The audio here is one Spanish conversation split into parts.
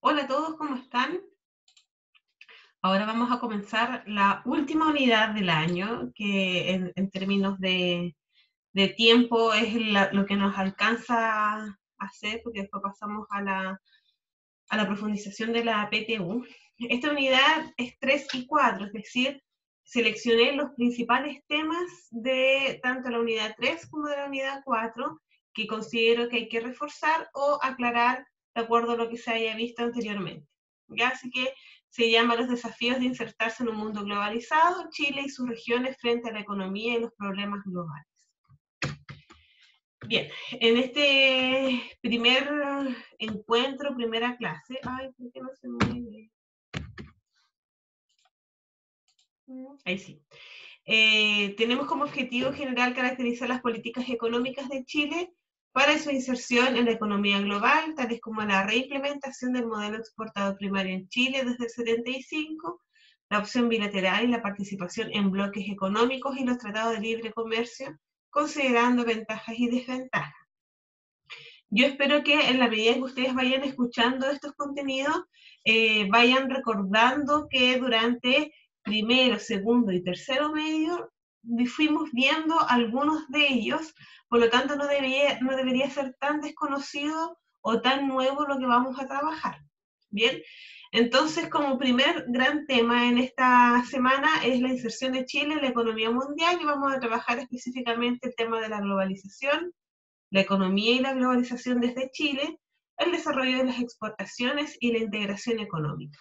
Hola a todos, ¿cómo están? Ahora vamos a comenzar la última unidad del año, que en términos de tiempo es lo que nos alcanza a hacer, porque después pasamos a la profundización de la PTU. Esta unidad es 3 y 4, es decir, seleccioné los principales temas de tanto la unidad 3 como de la unidad 4, que considero que hay que reforzar o aclarar de acuerdo a lo que se haya visto anteriormente. ¿Ya? Así que se llama Los desafíos de insertarse en un mundo globalizado, Chile y sus regiones frente a la economía y los problemas globales. Bien, en este primer encuentro, primera clase, ay, ¿por qué no se mueve? Ahí sí. Tenemos como objetivo general caracterizar las políticas económicas de Chile para su inserción en la economía global, tales como la reimplementación del modelo exportador primario en Chile desde el 75, la opción bilateral y la participación en bloques económicos y los tratados de libre comercio, considerando ventajas y desventajas. Yo espero que en la medida en que ustedes vayan escuchando estos contenidos, vayan recordando que durante primero, segundo y tercero medio fuimos viendo algunos de ellos, por lo tanto no debería ser tan desconocido o tan nuevo lo que vamos a trabajar. Bien, entonces como primer gran tema en esta semana es la inserción de Chile en la economía mundial y vamos a trabajar específicamente el tema de la globalización, la economía y la globalización desde Chile, el desarrollo de las exportaciones y la integración económica.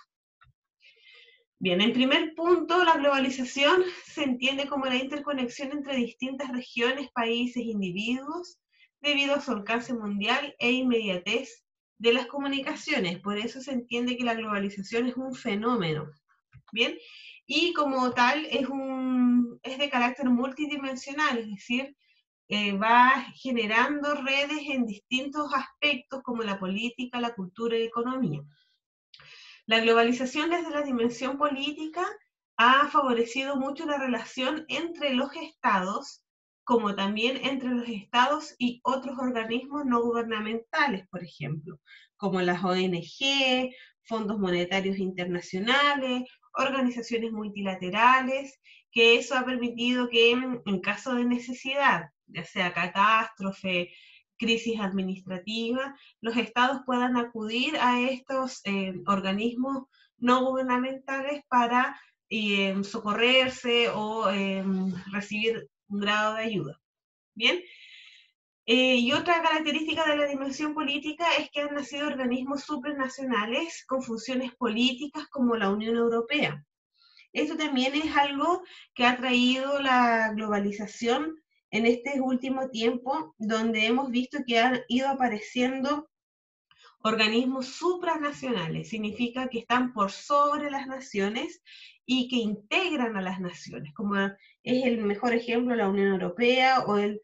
Bien, en primer punto, la globalización se entiende como la interconexión entre distintas regiones, países, individuos, debido a su alcance mundial e inmediatez de las comunicaciones. Por eso se entiende que la globalización es un fenómeno. Bien, y como tal es de carácter multidimensional, es decir, va generando redes en distintos aspectos como la política, la cultura y la economía. La globalización desde la dimensión política ha favorecido mucho la relación entre los estados, como también entre los estados y otros organismos no gubernamentales, por ejemplo, como las ONG, fondos monetarios internacionales, organizaciones multilaterales, que eso ha permitido que en caso de necesidad, ya sea catástrofe, crisis administrativa, los estados puedan acudir a estos organismos no gubernamentales para socorrerse o recibir un grado de ayuda. Bien, y otra característica de la dimensión política es que han nacido organismos supranacionales con funciones políticas como la Unión Europea. Esto también es algo que ha traído la globalización en este último tiempo, donde hemos visto que han ido apareciendo organismos supranacionales. Significa que están por sobre las naciones y que integran a las naciones, como es el mejor ejemplo la Unión Europea o el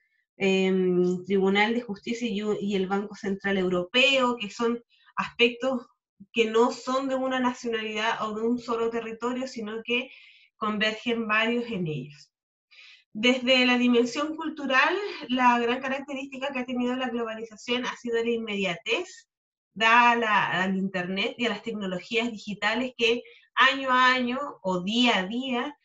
Tribunal de Justicia y el Banco Central Europeo, que son aspectos que no son de una nacionalidad o de un solo territorio, sino que convergen varios en ellos. Desde la dimensión cultural, la gran característica que ha tenido la globalización ha sido la inmediatez, dada al Internet y a las tecnologías digitales que año a año o día a día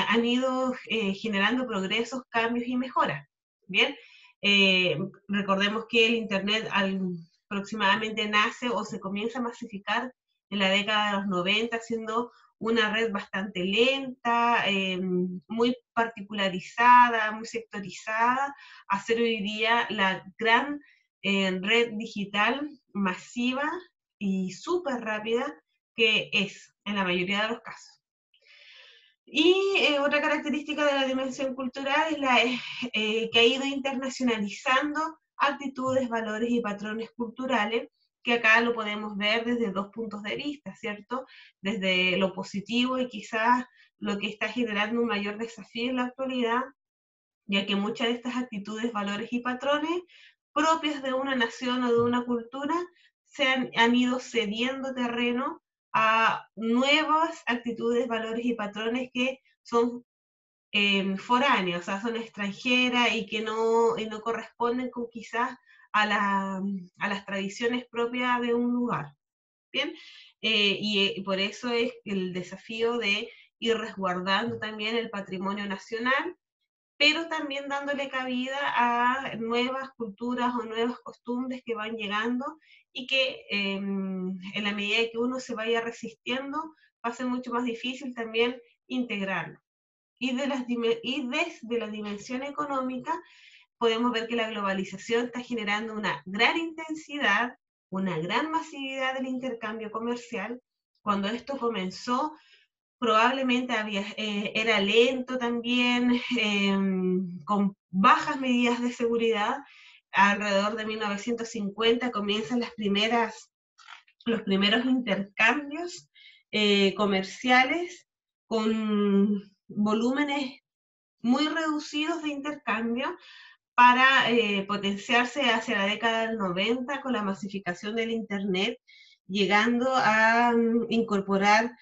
han ido generando progresos, cambios y mejoras. Bien, recordemos que el Internet aproximadamente nace o se comienza a masificar en la década de los 90, siendo una red bastante lenta, muy particularizada, muy sectorizada, a ser hoy día la gran red digital masiva y súper rápida que es en la mayoría de los casos. Y otra característica de la dimensión cultural es que ha ido internacionalizando actitudes, valores y patrones culturales, que acá lo podemos ver desde dos puntos de vista, ¿cierto? Desde lo positivo y quizás lo que está generando un mayor desafío en la actualidad, ya que muchas de estas actitudes, valores y patrones propias de una nación o de una cultura han ido cediendo terreno a nuevas actitudes, valores y patrones que son foráneas, o sea, son extranjeras y no corresponden con quizás a las tradiciones propias de un lugar. Bien, y por eso es el desafío de ir resguardando también el patrimonio nacional, pero también dándole cabida a nuevas culturas o nuevas costumbres que van llegando y que en la medida que uno se vaya resistiendo, va a ser mucho más difícil también integrarlo. Y desde la dimensión económica podemos ver que la globalización está generando una gran intensidad, una gran masividad del intercambio comercial. Cuando esto comenzó, probablemente era lento también, con bajas medidas de seguridad. Alrededor de 1950 comienzan los primeros intercambios comerciales con volúmenes muy reducidos de intercambio para potenciarse hacia la década del 90 con la masificación del Internet, llegando a incorporar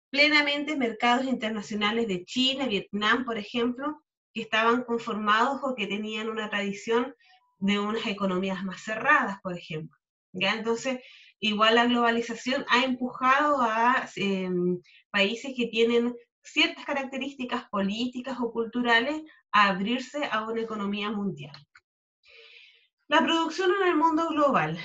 plenamente mercados internacionales de China, Vietnam, por ejemplo, que estaban conformados o que tenían una tradición de unas economías más cerradas, por ejemplo. ¿Ya? Entonces, igual la globalización ha empujado a países que tienen ciertas características políticas o culturales a abrirse a una economía mundial. La producción en el mundo global.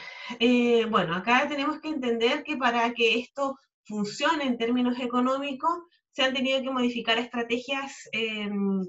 Bueno, acá tenemos que entender que para que esto funcione en términos económicos, se han tenido que modificar estrategias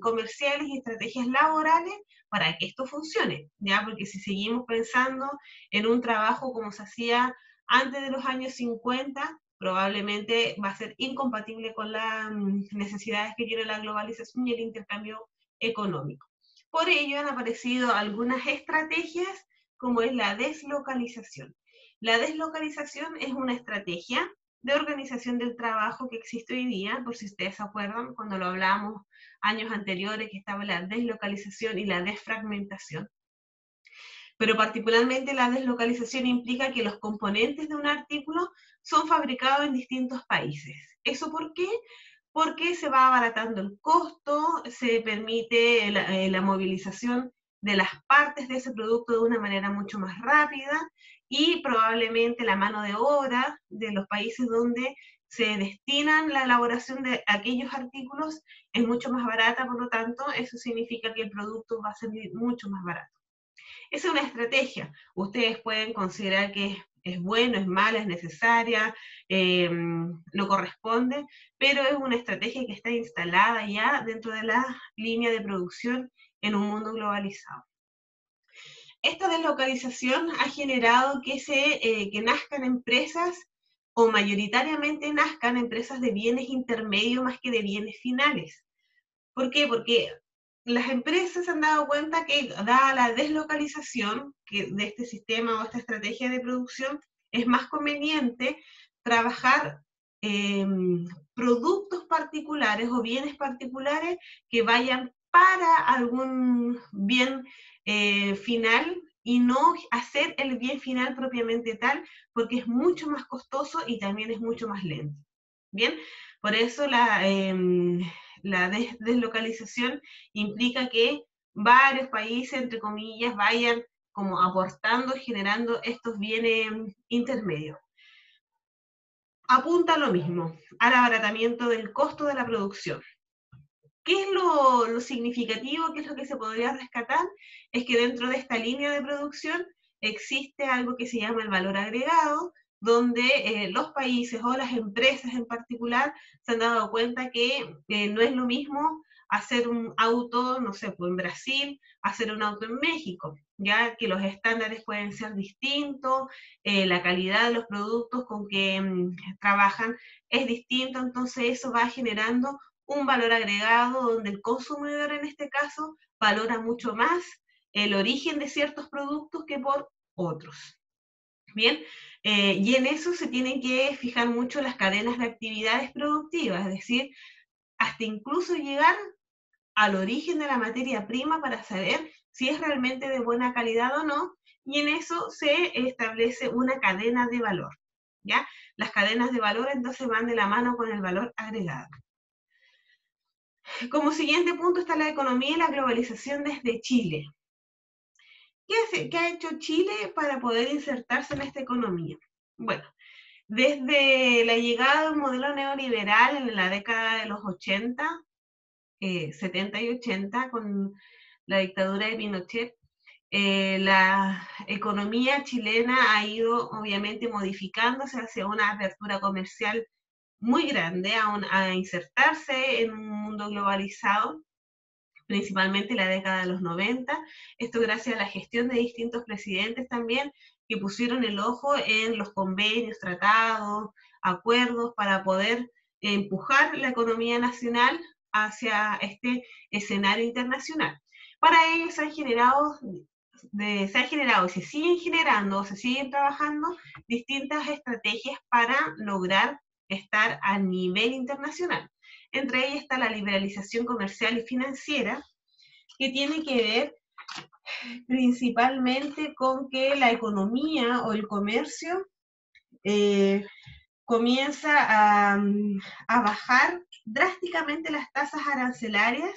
comerciales y estrategias laborales para que esto funcione, ¿ya? Porque si seguimos pensando en un trabajo como se hacía antes de los años 50, probablemente va a ser incompatible con las necesidades que tiene la globalización y el intercambio económico. Por ello han aparecido algunas estrategias como es la deslocalización. La deslocalización es una estrategia de organización del trabajo que existe hoy día, por si ustedes se acuerdan, cuando lo hablamos años anteriores, que estaba la deslocalización y la desfragmentación. Pero particularmente la deslocalización implica que los componentes de un artículo son fabricados en distintos países. ¿Eso por qué? Porque se va abaratando el costo, se permite la movilización de las partes de ese producto de una manera mucho más rápida y probablemente la mano de obra de los países donde se destinan la elaboración de aquellos artículos es mucho más barata, por lo tanto, eso significa que el producto va a ser mucho más barato. Esa es una estrategia. Ustedes pueden considerar que es bueno, es mala, es necesaria, no corresponde, pero es una estrategia que está instalada ya dentro de la línea de producción en un mundo globalizado. Esta deslocalización ha generado que nazcan empresas o mayoritariamente nazcan empresas de bienes intermedios más que de bienes finales. ¿Por qué? Porque las empresas se han dado cuenta que, dada la deslocalización de este sistema o esta estrategia de producción, es más conveniente trabajar productos particulares o bienes particulares que vayan para algún bien final y no hacer el bien final propiamente tal, porque es mucho más costoso y también es mucho más lento. Bien, por eso la deslocalización implica que varios países, entre comillas, vayan como aportando, generando estos bienes intermedios. Apunta a lo mismo, al abaratamiento del costo de la producción. ¿Qué es lo significativo? ¿Qué es lo que se podría rescatar? Es que dentro de esta línea de producción existe algo que se llama el valor agregado, donde los países o las empresas en particular se han dado cuenta que no es lo mismo hacer un auto, no sé, pues en Brasil, hacer un auto en México, ya que los estándares pueden ser distintos, la calidad de los productos con que trabajan es distinto, entonces eso va generando un valor agregado donde el consumidor en este caso valora mucho más el origen de ciertos productos que por otros. Bien, y en eso se tienen que fijar mucho las cadenas de actividades productivas, es decir, hasta incluso llegar al origen de la materia prima para saber si es realmente de buena calidad o no, y en eso se establece una cadena de valor, ¿ya? Las cadenas de valor entonces van de la mano con el valor agregado. Como siguiente punto está la economía y la globalización desde Chile. ¿Qué ha hecho Chile para poder insertarse en esta economía? Bueno, Desde la llegada de un modelo neoliberal en la década de los 80, 70 y 80, con la dictadura de Pinochet, la economía chilena ha ido obviamente modificándose hacia una apertura comercial muy grande, a insertarse en un mundo globalizado, principalmente en la década de los 90. Esto gracias a la gestión de distintos presidentes también, que pusieron el ojo en los convenios, tratados, acuerdos para poder empujar la economía nacional hacia este escenario internacional. Para ello se han generado y se siguen generando, se siguen trabajando distintas estrategias para lograr estar a nivel internacional. Entre ellas está la liberalización comercial y financiera, que tiene que ver principalmente con que la economía o el comercio eh, comienza a bajar drásticamente las tasas arancelarias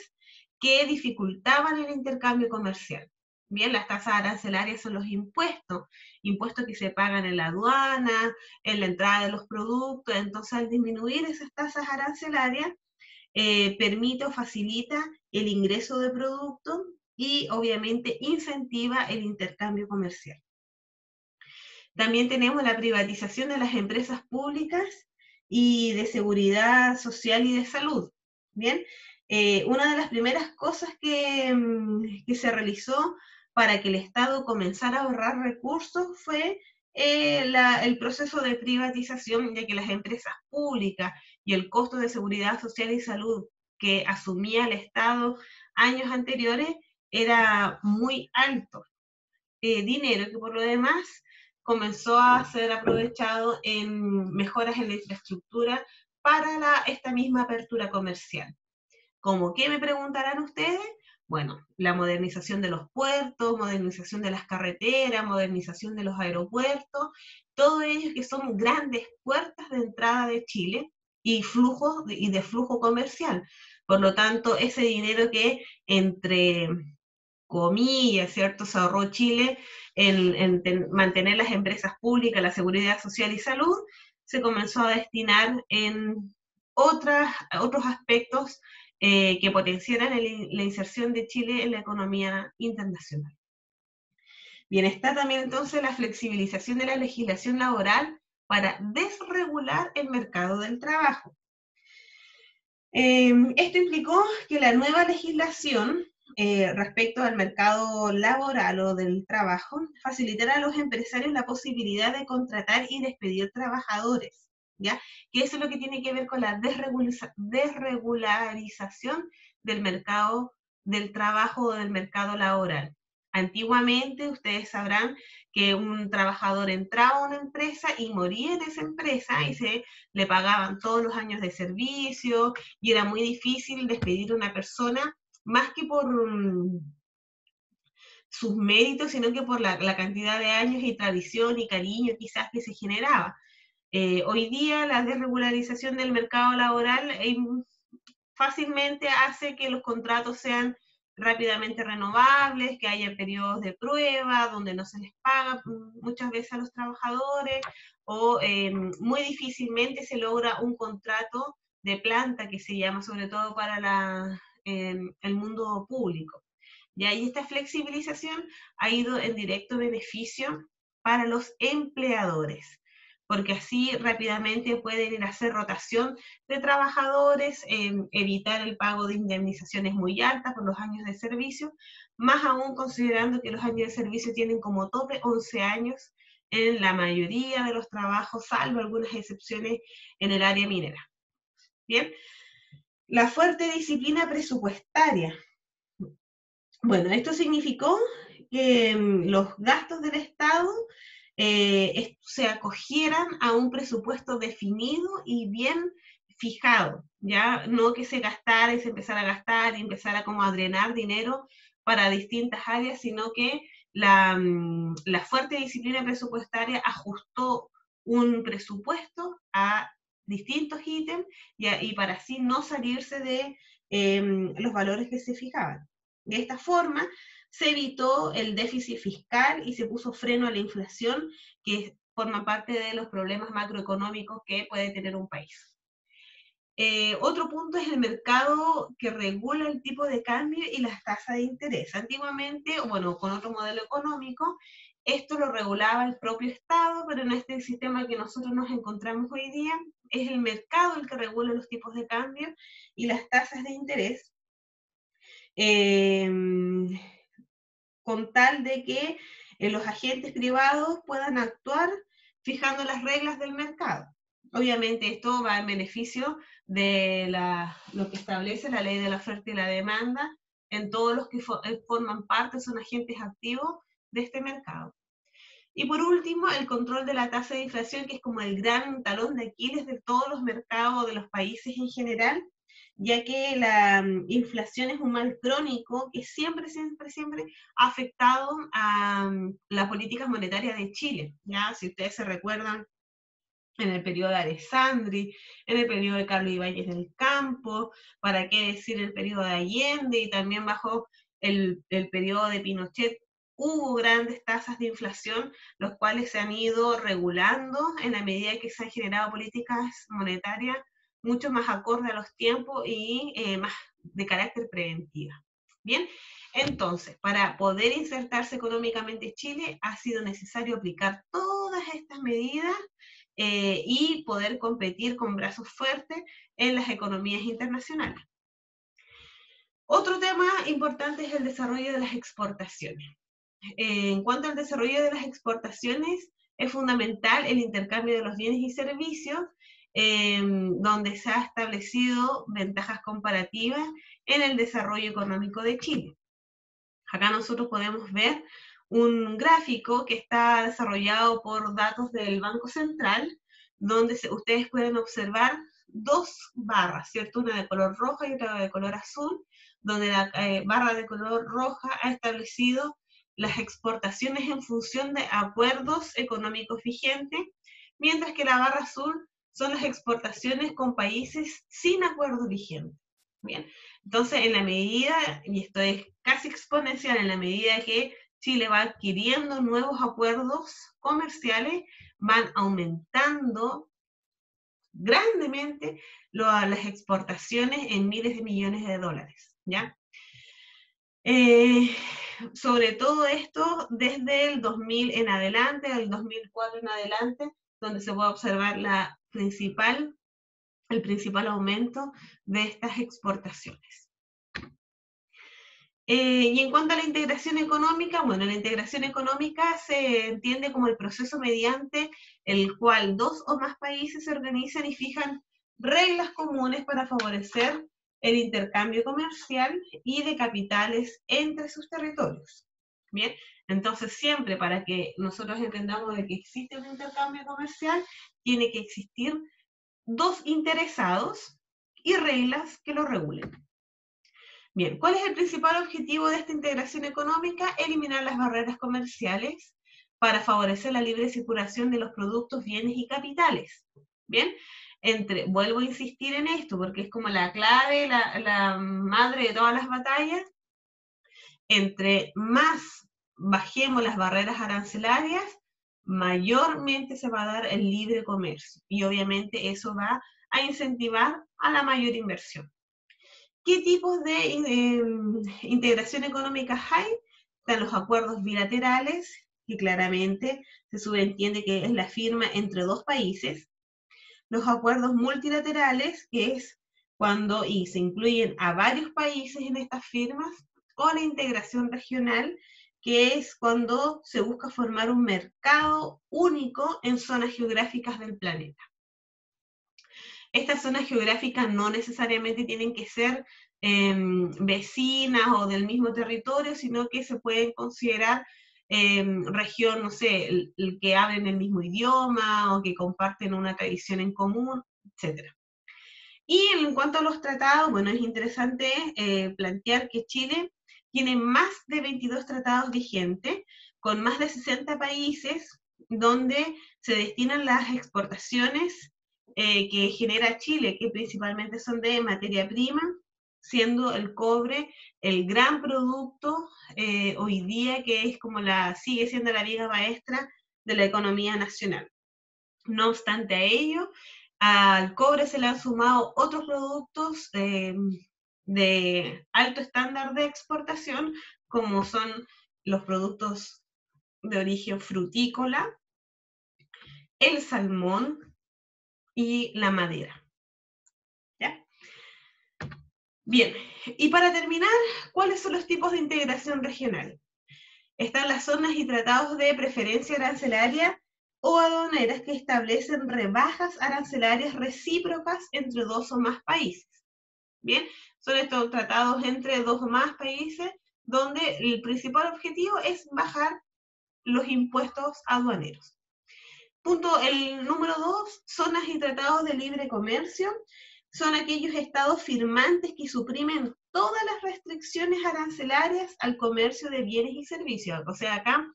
que dificultaban el intercambio comercial. Bien, las tasas arancelarias son los impuestos, impuestos que se pagan en la aduana, en la entrada de los productos. Entonces, al disminuir esas tasas arancelarias, permite o facilita el ingreso de productos y obviamente incentiva el intercambio comercial. También tenemos la privatización de las empresas públicas y de seguridad social y de salud. Bien, una de las primeras cosas que se realizó para que el Estado comenzara a ahorrar recursos fue el proceso de privatización, ya que las empresas públicas y el costo de seguridad social y salud que asumía el Estado años anteriores era muy alto. Dinero que por lo demás comenzó a ser aprovechado en mejoras en la infraestructura para esta misma apertura comercial. ¿Cómo qué me preguntarán ustedes? Bueno, la modernización de los puertos, modernización de las carreteras, modernización de los aeropuertos, todo ello que son grandes puertas de entrada de Chile y de flujo comercial. Por lo tanto, ese dinero que entre comillas, ¿cierto? Se ahorró Chile en mantener las empresas públicas, la seguridad social y salud, se comenzó a destinar en otros aspectos que potenciaran la inserción de Chile en la economía internacional. Bien, está también entonces la flexibilización de la legislación laboral para desregular el mercado del trabajo. Esto implicó que la nueva legislación respecto al mercado laboral o del trabajo facilitará a los empresarios la posibilidad de contratar y despedir trabajadores, ¿ya? Que eso es lo que tiene que ver con la desregularización del mercado del trabajo o del mercado laboral. Antiguamente, ustedes sabrán que un trabajador entraba a una empresa y moría en esa empresa y se le pagaban todos los años de servicio y era muy difícil despedir a una persona más que por sus méritos, sino que por la cantidad de años y tradición y cariño quizás que se generaba. Hoy día la desregularización del mercado laboral fácilmente hace que los contratos sean rápidamente renovables, que haya periodos de prueba donde no se les paga muchas veces a los trabajadores, o muy difícilmente se logra un contrato de planta, que se llama sobre todo para el mundo público. Y ahí esta flexibilización ha ido en directo beneficio para los empleadores, porque así rápidamente pueden ir a hacer rotación de trabajadores, evitar el pago de indemnizaciones muy altas por los años de servicio, más aún considerando que los años de servicio tienen como tope 11 años en la mayoría de los trabajos, salvo algunas excepciones en el área minera. Bien, la fuerte disciplina presupuestaria. Bueno, esto significó que los gastos del Estado se acogieran a un presupuesto definido y bien fijado, ¿ya? No que se gastara y se empezara a gastar y empezara como a drenar dinero para distintas áreas, sino que la fuerte disciplina presupuestaria ajustó un presupuesto a distintos ítems y para así no salirse de los valores que se fijaban. De esta forma, se evitó el déficit fiscal y se puso freno a la inflación que forman parte de los problemas macroeconómicos que puede tener un país. Otro punto es el mercado que regula el tipo de cambio y las tasas de interés. Antiguamente, bueno, con otro modelo económico, esto lo regulaba el propio Estado, pero en este sistema que nosotros nos encontramos hoy día, es el mercado el que regula los tipos de cambio y las tasas de interés, con tal de que los agentes privados puedan actuar fijando las reglas del mercado. Obviamente esto va en beneficio de lo que establece la ley de la oferta y la demanda en todos los que forman parte, son agentes activos de este mercado. Y por último, el control de la tasa de inflación, que es como el gran talón de Aquiles de todos los mercados, de los países en general, ya que la inflación es un mal crónico que siempre ha afectado a las políticas monetarias de Chile. ¿Ya? Si ustedes se recuerdan, en el periodo de Alessandri, en el periodo de Carlos Ibáñez del Campo, para qué decir el periodo de Allende, y también bajo el periodo de Pinochet, hubo grandes tasas de inflación, los cuales se han ido regulando en la medida que se han generado políticas monetarias mucho más acorde a los tiempos y más de carácter preventiva. Bien, entonces, para poder insertarse económicamente Chile, ha sido necesario aplicar todas estas medidas y poder competir con brazos fuertes en las economías internacionales. Otro tema importante es el desarrollo de las exportaciones. En cuanto al desarrollo de las exportaciones, es fundamental el intercambio de los bienes y servicios, donde se ha establecido ventajas comparativas en el desarrollo económico de Chile. Acá nosotros podemos ver un gráfico que está desarrollado por datos del Banco Central, donde ustedes pueden observar dos barras, ¿cierto? Una de color roja y otra de color azul, donde la barra de color roja ha establecido las exportaciones en función de acuerdos económicos vigentes, mientras que la barra azul son las exportaciones con países sin acuerdo vigente. Bien, entonces en la medida, y esto es casi exponencial, en la medida que Chile va adquiriendo nuevos acuerdos comerciales, van aumentando grandemente las exportaciones en miles de millones de dólares, ¿ya? Sobre todo esto desde el 2000 en adelante, del 2004 en adelante, donde se puede observar el principal aumento de estas exportaciones. Y en cuanto a la integración económica, bueno, la integración económica se entiende como el proceso mediante el cual dos o más países se organizan y fijan reglas comunes para favorecer el intercambio comercial y de capitales entre sus territorios. Bien, entonces siempre para que nosotros entendamos de que existe un intercambio comercial, tiene que existir dos interesados y reglas que lo regulen. Bien, ¿cuál es el principal objetivo de esta integración económica? Eliminar las barreras comerciales para favorecer la libre circulación de los productos, bienes y capitales. Bien, vuelvo a insistir en esto porque es como la clave, la madre de todas las batallas. Entre más bajemos las barreras arancelarias, mayormente se va a dar el libre comercio y obviamente eso va a incentivar a la mayor inversión. ¿Qué tipos de integración económica hay? Están los acuerdos bilaterales, que claramente se subentiende que es la firma entre dos países. Los acuerdos multilaterales, que es cuando se incluyen a varios países en estas firmas, o la integración regional, que es cuando se busca formar un mercado único en zonas geográficas del planeta. Estas zonas geográficas no necesariamente tienen que ser vecinas o del mismo territorio, sino que se pueden considerar región, no sé, el que hablen el mismo idioma o que comparten una tradición en común, etc. Y en cuanto a los tratados, bueno, es interesante plantear que Chile tiene más de 22 tratados vigentes, con más de 60 países, donde se destinan las exportaciones que genera Chile, que principalmente son de materia prima, siendo el cobre el gran producto hoy día, que es como sigue siendo la viga maestra de la economía nacional. No obstante a ello, al cobre se le han sumado otros productos de alto estándar de exportación, como son los productos de origen frutícola, el salmón y la madera. ¿Ya? Bien, y para terminar, ¿cuáles son los tipos de integración regional? Están las zonas y tratados de preferencia arancelaria o aduaneras que establecen rebajas arancelarias recíprocas entre dos o más países. Bien, son estos tratados entre dos o más países donde el principal objetivo es bajar los impuestos aduaneros. El número 2, zonas y tratados de libre comercio, son aquellos estados firmantes que suprimen todas las restricciones arancelarias al comercio de bienes y servicios. O sea, acá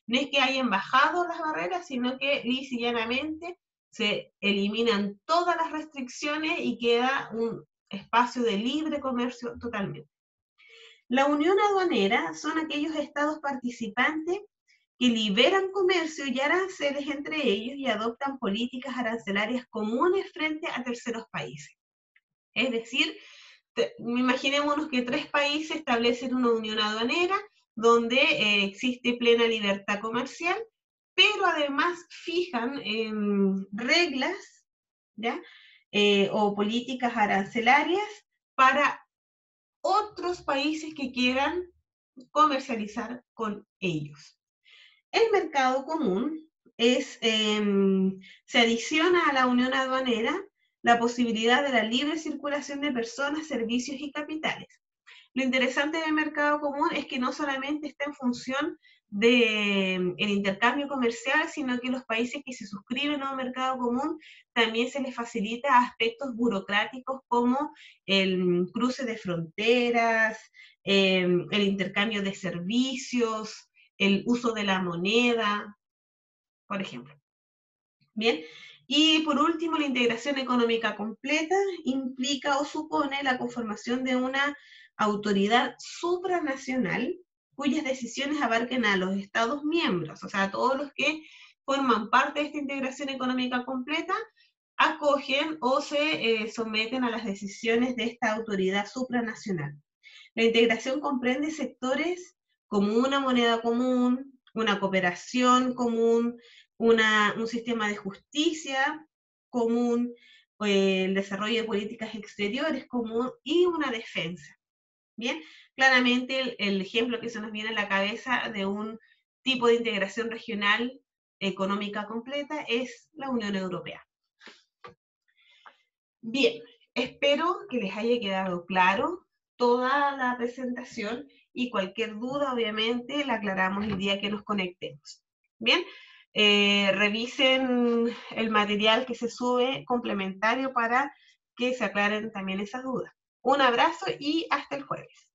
no es que hayan bajado las barreras, sino que lisa y llanamente se eliminan todas las restricciones y queda un espacio de libre comercio totalmente. La unión aduanera son aquellos estados participantes que liberan comercio y aranceles entre ellos y adoptan políticas arancelarias comunes frente a terceros países. Es decir, imaginémonos que 3 países establecen una unión aduanera donde existe plena libertad comercial, pero además fijan reglas, ¿ya? O políticas arancelarias para otros países que quieran comercializar con ellos. El mercado común se adiciona a la unión aduanera la posibilidad de la libre circulación de personas, servicios y capitales. Lo interesante del mercado común es que no solamente está en función del intercambio comercial, sino que los países que se suscriben a un mercado común también se les facilita aspectos burocráticos como el cruce de fronteras, el intercambio de servicios, el uso de la moneda, por ejemplo. Bien, y por último, la integración económica completa implica o supone la conformación de una autoridad supranacional cuyas decisiones abarquen a los Estados miembros, o sea, todos los que forman parte de esta integración económica completa, acogen o se someten a las decisiones de esta autoridad supranacional. La integración comprende sectores como una moneda común, una cooperación común, un sistema de justicia común, el desarrollo de políticas exteriores común y una defensa. Bien, claramente el ejemplo que se nos viene a la cabeza de un tipo de integración regional económica completa es la Unión Europea. Bien, espero que les haya quedado claro toda la presentación y cualquier duda, obviamente, la aclaramos el día que nos conectemos. Bien, revisen el material que se sube complementario para que se aclaren también esas dudas. Un abrazo y hasta el jueves.